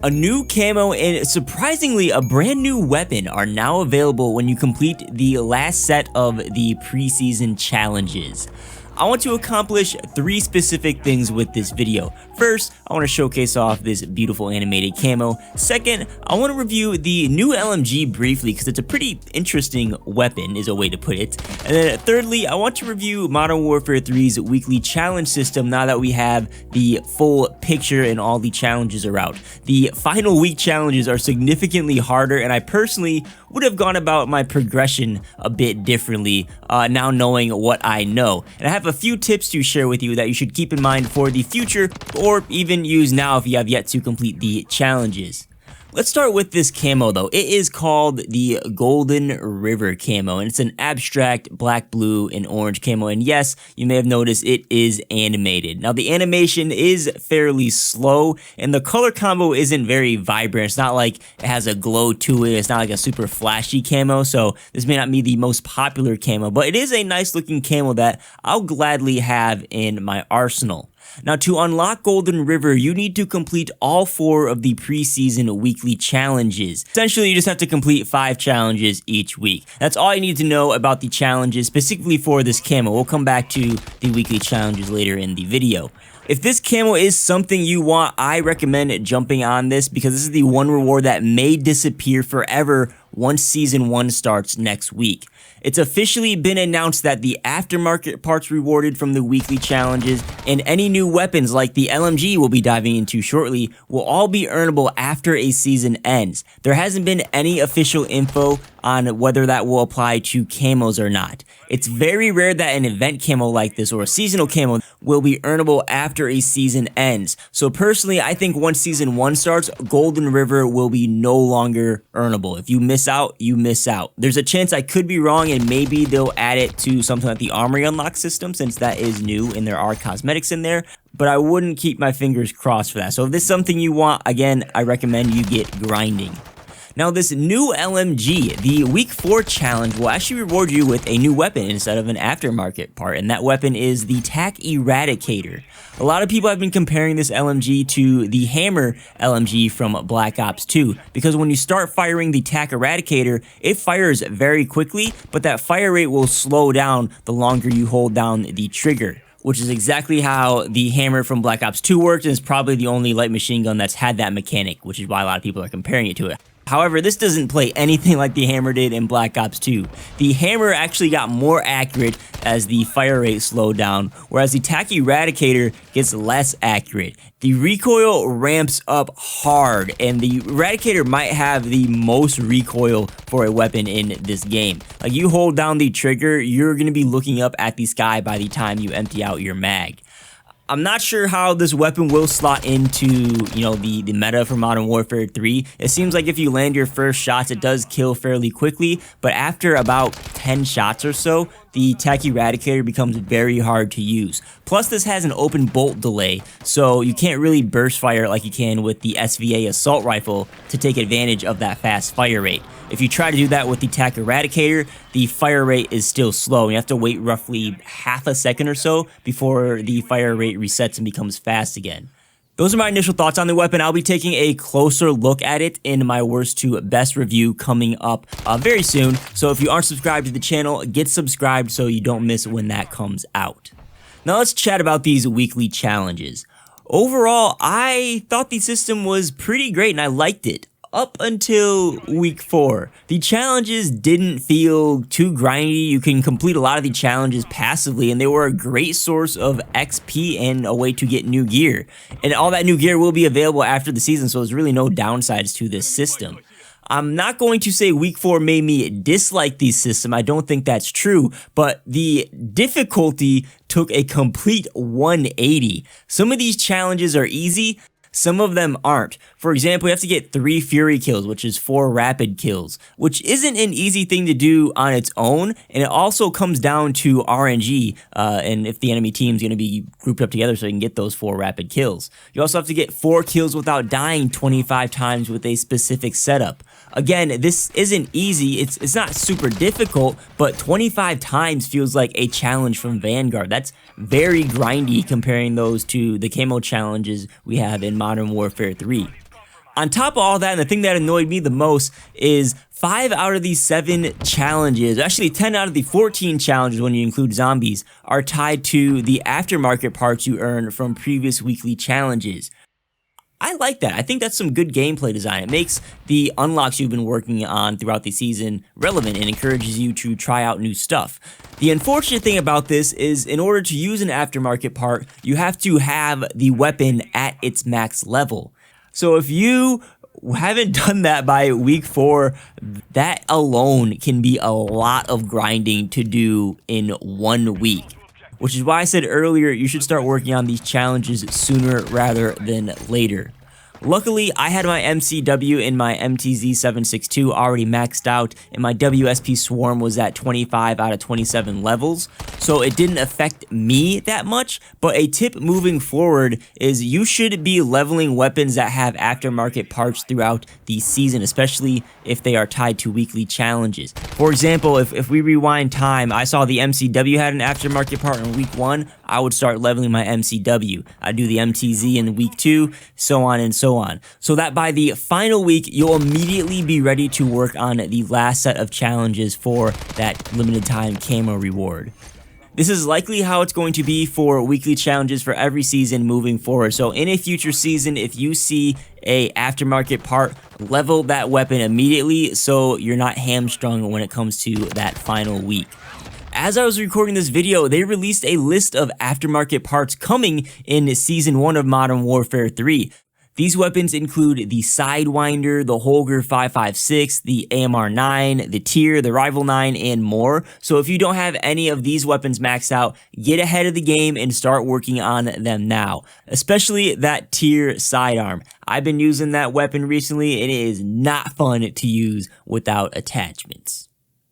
A new camo and surprisingly a brand new weapon are now available when you complete the last set of the preseason challenges. I want to accomplish 3 specific things with this video. First, I want to showcase off this beautiful animated camo. Second, I want to review the new LMG briefly because it's a pretty interesting weapon is a way to put it. And then thirdly, I want to review Modern Warfare 3's weekly challenge system now that we have the full picture and all the challenges are out. The final week challenges are significantly harder, and I personally would have gone about my progression a bit differently now knowing what I know. And I have a few tips to share with you that you should keep in mind for the future or even use now if you have yet to complete the challenges. Let's start with this camo though. It is called the Golden River camo, and it's an abstract black, blue, and orange camo. And yes, you may have noticed it is animated. Now the animation is fairly slow, and the color combo isn't very vibrant. It's not like it has a glow to it. It's not like a super flashy camo, so this may not be the most popular camo, but it is a nice looking camo that I'll gladly have in my arsenal. Now, to unlock Golden River, you need to complete all 4 of the preseason weekly challenges. Essentially, you just have to complete 5 challenges each week. That's all you need to know about the challenges, specifically for this camo. We'll come back to the weekly challenges later in the video. If this camo is something you want, I recommend jumping on this because this is the one reward that may disappear forever once Season 1 starts next week. It's officially been announced that the aftermarket parts rewarded from the weekly challenges and any new weapons like the LMG we'll be diving into shortly will all be earnable after a season ends. There hasn't been any official info on whether that will apply to camos or not. It's very rare that an event camo like this or a seasonal camo will be earnable after a season ends. So personally, I think once Season 1 starts, Golden River will be no longer earnable. If you miss out, you miss out. There's a chance I could be wrong and maybe they'll add it to something like the Armory Unlock system since that is new and there are cosmetics in there, but I wouldn't keep my fingers crossed for that. So if this is something you want, again, I recommend you get grinding. Now this new LMG, the week 4 challenge will actually reward you with a new weapon instead of an aftermarket part, and that weapon is the TAQ Eradicator. A lot of people have been comparing this LMG to the Hammer LMG from Black Ops 2, because when you start firing the TAQ Eradicator, it fires very quickly, but that fire rate will slow down the longer you hold down the trigger, which is exactly how the Hammer from Black Ops 2 works, and is probably the only light machine gun that's had that mechanic, which is why a lot of people are comparing it to it. However, this doesn't play anything like the Hammer did in Black Ops 2. The Hammer actually got more accurate as the fire rate slowed down, whereas the TAQ Eradicator gets less accurate. The recoil ramps up hard, and the Eradicator might have the most recoil for a weapon in this game. Like, you hold down the trigger, you're going to be looking up at the sky by the time you empty out your mag. I'm not sure how this weapon will slot into, the meta for Modern Warfare 3. It seems like if you land your first shots, it does kill fairly quickly, but after about 10 shots or so, the TAQ Eradicator becomes very hard to use. Plus, this has an open bolt delay, so you can't really burst fire like you can with the SVA assault rifle to take advantage of that fast fire rate. If you try to do that with the TAQ Eradicator, the fire rate is still slow. You have to wait roughly half a second or so before the fire rate resets and becomes fast again. Those are my initial thoughts on the weapon. I'll be taking a closer look at it in my worst to best review coming up very soon. So if you aren't subscribed to the channel, get subscribed so you don't miss when that comes out. Now let's chat about these weekly challenges. Overall, I thought the system was pretty great and I liked it. Up until week 4. The challenges didn't feel too grindy. You can complete a lot of the challenges passively, and they were a great source of XP and a way to get new gear. And all that new gear will be available after the season, so there's really no downsides to this system. I'm not going to say week 4 made me dislike the system. I don't think that's true, but the difficulty took a complete 180. Some of these challenges are easy. Some of them aren't. For example, you have to get 3 Fury kills, which is 4 rapid kills, which isn't an easy thing to do on its own, and it also comes down to RNG, and if the enemy team is going to be grouped up together so you can get those 4 rapid kills. You also have to get 4 kills without dying 25 times with a specific setup. Again, this isn't easy, it's not super difficult, but 25 times feels like a challenge from Vanguard. That's very grindy comparing those to the camo challenges we have in Modern Warfare 3. On top of all that, and the thing that annoyed me the most is 5 out of these 7 challenges, actually 10 out of the 14 challenges when you include zombies, are tied to the aftermarket parts you earn from previous weekly challenges. I like that. I think that's some good gameplay design. It makes the unlocks you've been working on throughout the season relevant and encourages you to try out new stuff. The unfortunate thing about this is in order to use an aftermarket part, you have to have the weapon at its max level. So if you haven't done that by week 4, that alone can be a lot of grinding to do in 1 week. Which is why I said earlier you should start working on these challenges sooner rather than later. Luckily, I had my MCW in my MTZ762 already maxed out, and my WSP Swarm was at 25 out of 27 levels, so it didn't affect me that much, but a tip moving forward is you should be leveling weapons that have aftermarket parts throughout the season, especially if they are tied to weekly challenges. For example, if we rewind time, I saw the MCW had an aftermarket part in week 1, I would start leveling my MCW. I'd do the MTZ in week 2, so on and so on. So that by the final week, you'll immediately be ready to work on the last set of challenges for that limited time camo reward. This is likely how it's going to be for weekly challenges for every season moving forward. So in a future season, if you see a aftermarket part, level that weapon immediately so you're not hamstrung when it comes to that final week. As I was recording this video, they released a list of aftermarket parts coming in Season 1 of Modern Warfare 3. These weapons include the Sidewinder, the Holger 556, the AMR-9, the Tier, the Rival 9, and more. So if you don't have any of these weapons maxed out, get ahead of the game and start working on them now. Especially that Tier sidearm. I've been using that weapon recently and it is not fun to use without attachments.